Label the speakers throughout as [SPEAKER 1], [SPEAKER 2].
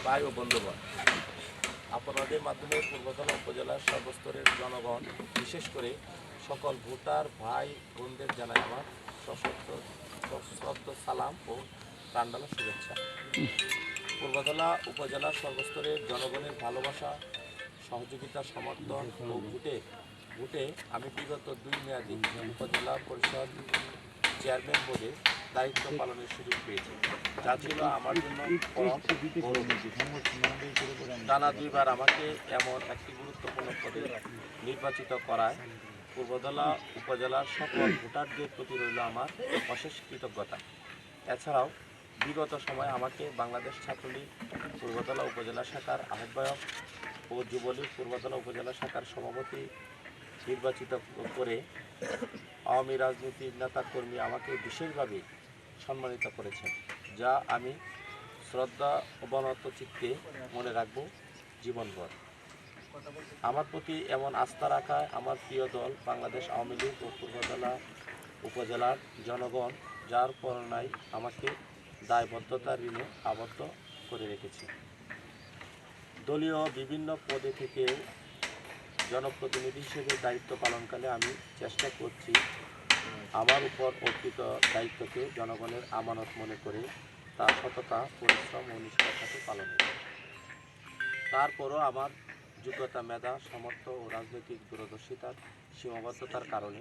[SPEAKER 1] ভাই ও বন্ধুগণ, আপনাদের মাধ্যমে পূর্বতলা উপজেলার সর্বস্তরের জনগণ, বিশেষ করে সকল ভোটার ভাই বোনদের জানাই আমার সশ্রদ্ধ সালাম ও প্রাণঢালা শুভেচ্ছা। পূর্বতলা উপজেলার সর্বস্তরের জনগণের ভালোবাসা, সহযোগিতা, সমর্থন ও ভোটে আমি বিগত 2 মেয়াদী উপজেলা পরিষদ চেয়ারম্যান পদে দায়িত্ব পালনের সুযোগ পেয়েছি, যা ছিল আমার জন্য পরম গৌরব। টানা 2বার আমাকে এমন একটি গুরুত্বপূর্ণ পদে নির্বাচিত করায় পূর্বতলা উপজেলার সকল ভোটারদের প্রতি রইল আমার অশেষ কৃতজ্ঞতা। এছাড়াও বিগত সময়ে আমাকে বাংলাদেশ ছাত্রলীগ পূর্বতলা উপজেলা শাখার আহ্বায়ক ও যুবলীগ পূর্বতলা উপজেলা শাখার সভাপতি নির্বাচিত করে আওয়ামী রাজনীতির নেতাকর্মী আমাকে বিশেষভাবে সম্মানিত করেছেন, যা আমি শ্রদ্ধা অবনত চিত্তে মনে রাখব জীবনভর। আমার প্রতি এমন আস্থা রাখায় আমার প্রিয় দল বাংলাদেশ আওয়ামী লীগ ও পূর্বতলা উপজেলার জনগণ, যার প্রেরণায় আমাকে দায়বদ্ধতার ঋণে আবদ্ধ করে রেখেছে। দলীয় বিভিন্ন পদে থেকে জনপ্রতিনিধি হিসেবে দায়িত্ব পালনকালে আমি চেষ্টা করছি আমার উপর অর্পিত দায়িত্বকে জনগণের আমানত মনে করে তার সততা, পরিশ্রম ও নিষ্ঠার সাথে পালনে। তারপরও আমার যোগ্যতা, মেধা, সামর্থ্য ও রাজনৈতিক দূরদর্শিতার সীমাবদ্ধতার কারণে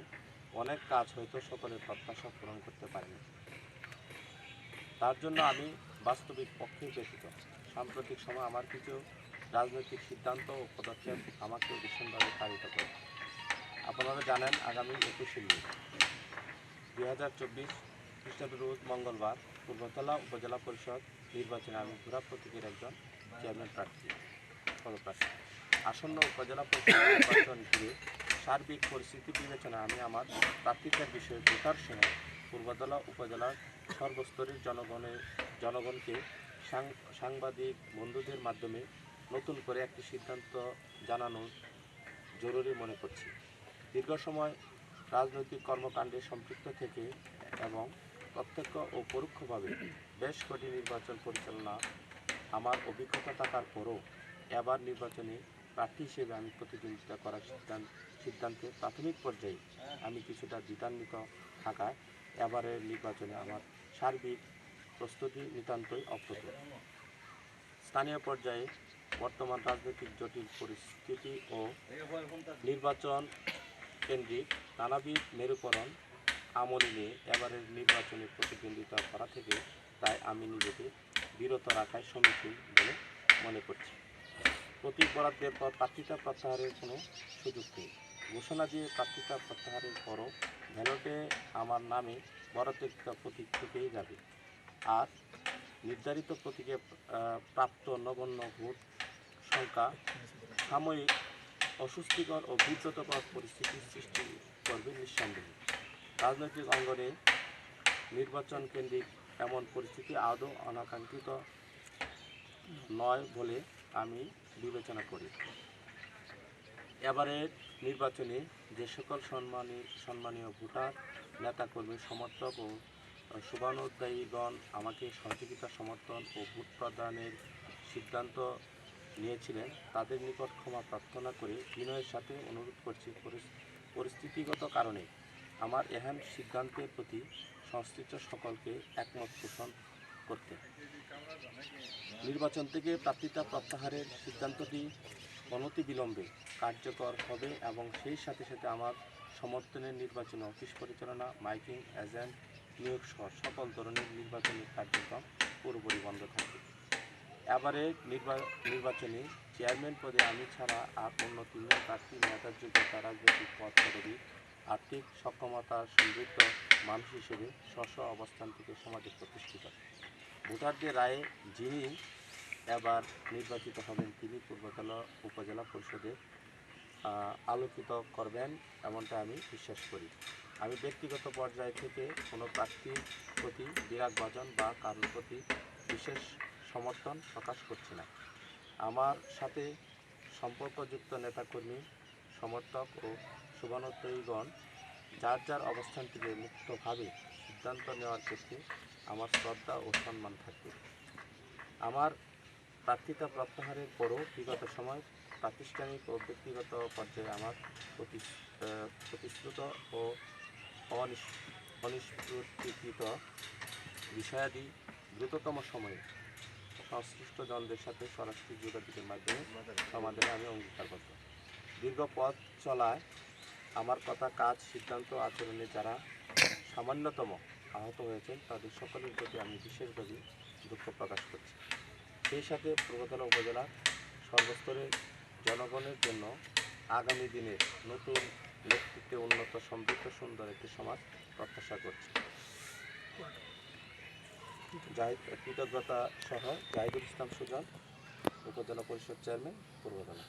[SPEAKER 1] অনেক কাজ হয়তো সকলের প্রত্যাশা পূরণ করতে পারিনি। তার জন্য আমি বাস্তবিক পক্ষেই ব্যথিত। সাম্প্রতিক সময় আমার কিছু রাজনৈতিক সিদ্ধান্ত ও পদক্ষেপ আমাকে ভীষণভাবে তাড়িত করে। আপনারা জানেন, আগামী 21শে মে 2024 খ্রিস্টাব্দ রোজ মঙ্গলবার পূর্বতলা উপজেলা পরিষদ নির্বাচনে আমি ঘোড়া প্রতীকের একজন চেয়ারম্যান পদপ্রার্থী। আসন্ন উপজেলা পরিষদ নির্বাচন ঘিরে সার্বিক পরিস্থিতি বিবেচনায় আমি আমার প্রার্থিতার বিষয়ে ভোটার সহ পূর্বতলা উপজেলার সর্বস্তরের জনগণকে সাংবাদিক বন্ধুদের মাধ্যমে নতুন করে একটি সিদ্ধান্ত জানানো জরুরি মনে করছি। দীর্ঘ সময় রাজনৈতিক কর্মকাণ্ডে সম্পৃক্ত থেকে এবং প্রত্যক্ষ ও পরোক্ষভাবে বেশ কটি নির্বাচন পরিচালনা আমার অভিজ্ঞতা থাকার পরও এবার নির্বাচনে প্রার্থী হিসেবে আমি প্রতিদ্বন্দ্বিতা করার সিদ্ধান্তে প্রাথমিক পর্যায়ে আমি কিছুটা দ্বিধান্বিত থাকায় এবারের নির্বাচনে আমার সার্বিক প্রস্তুতি নিতান্তই অপ্রতুল। স্থানীয় পর্যায়ে বর্তমান রাজনৈতিক জটিল পরিস্থিতি ও নির্বাচন কেন্দ্রিক নানাবিধ মেরুকরণ আমলে নিয়ে এবারের নির্বাচনে প্রতিদ্বন্দ্বিতা করা থেকে তাই আমি নিজেকে বিরত রাখাই সমীচীন বলে মনে করছি। প্রতীক বরাদ্দের পর প্রার্থিতা প্রত্যাহারের কোনো সুযোগ নেই। ঘোষণা দিয়ে প্রার্থিতা প্রত্যাহারের পরও ব্যালটে আমার নামে বরাদ্দকৃত প্রতীক থেকেই যাবে। আর নির্ধারিত প্রতীকে প্রাপ্ত নগণ্য ভোট সংখ্যা সাময়িক অস্বস্তিকর ও বিব্রতকর পরিস্থিতির সৃষ্টি করবে নিঃসন্দেহে। রাজনৈতিক অঙ্গনে নির্বাচন কেন্দ্রিক এমন পরিস্থিতি আদৌ অনাকাঙ্ক্ষিত নয় বলে আমি বিবেচনা করি। এবারের নির্বাচনে যে সকল সম্মানীয় ভোটার, নেতাকর্মী, সমর্থক ও শুভানুধ্যায়ীগণ আমাকে সহযোগিতা, সমর্থন ও ভোট প্রদানের সিদ্ধান্ত নিয়েছিলেন, তাদের নিকট ক্ষমা প্রার্থনা করে বিনয়ের সাথে অনুরোধ করছি পরিস্থিতিগত কারণে আমার এহেন সিদ্ধান্তের প্রতি সংশ্লিষ্ট সকলকে একমত পোষণ করতে। নির্বাচন থেকে প্রার্থিতা প্রত্যাহারের সিদ্ধান্তটি অনতিবিলম্বে কার্যকর হবে এবং সেই সাথে সাথে আমার সমর্থনের নির্বাচনী অফিস পরিচালনা, মাইকিং এজেন্ট নিয়োগ সহ সকল ধরনের নির্বাচনী কার্যক্রম পুরোপুরি বন্ধ থাকবে। এবারে নির্বাচনে চেয়ারম্যান পদে আমি ছাড়া আর অন্য 3 জন প্রার্থী মেধার যোগ্যতা, রাজনৈতিক পদ পদবী, আর্থিক সক্ষমতা সমৃদ্ধ মানুষ হিসেবে স্ব অবস্থান থেকে সমাজে প্রতিষ্ঠিত। ভোটারদের রায়ে যিনি এবার নির্বাচিত হবেন তিনি পূর্বতলা উপজেলা পরিষদে আলোকিত করবেন এমনটা আমি বিশ্বাস করি। আমি ব্যক্তিগত পর্যায় থেকে কোনো প্রার্থীর প্রতি বিরাগভাজন বা কারোর প্রতি বিশেষ সমর্থন প্রকাশ করছি না। আমার সাথে সম্পর্কযুক্ত নেতাকর্মী, সমর্থক ও শুভানুধ্যায়ীগণ যার যার অবস্থান থেকে মুক্তভাবে সিদ্ধান্ত নেওয়ার ক্ষেত্রে আমার শ্রদ্ধা ও সম্মান থাকবে। আমার প্রার্থিতা প্রত্যাহারের পরও বিগত সময় প্রাতিষ্ঠানিক ও ব্যক্তিগত পর্যায়ে আমার প্রতিশ্রুত ও অনিষ্পত্তিকৃত বিষয়াদি দ্রুততম সময়ে সংশ্লিষ্ট জনদের সাথে সরাসরি যোগাযোগের মাধ্যমে সমাধানে আমি অঙ্গীকারবদ্ধ। দীর্ঘ পথ চলায় আমার কথা, কাজ, সিদ্ধান্ত, আচরণে যারা সামান্যতম আহত হয়েছেন তাদের সকলের প্রতি আমি বিশেষভাবে দুঃখ প্রকাশ করছি। সেই সাথে পূর্বতলা উপজেলার সর্বস্তরের জনগণের জন্য আগামী দিনের নতুন নেতৃত্বে উন্নত, সমৃদ্ধ, সুন্দর একটি সমাজ প্রত্যাশা করছি। কৃতজ্ঞতা সহ জাহিদুল ইসলাম সুজন, উপজেলা পরিষদ চেয়ারম্যান, পূর্বতলা।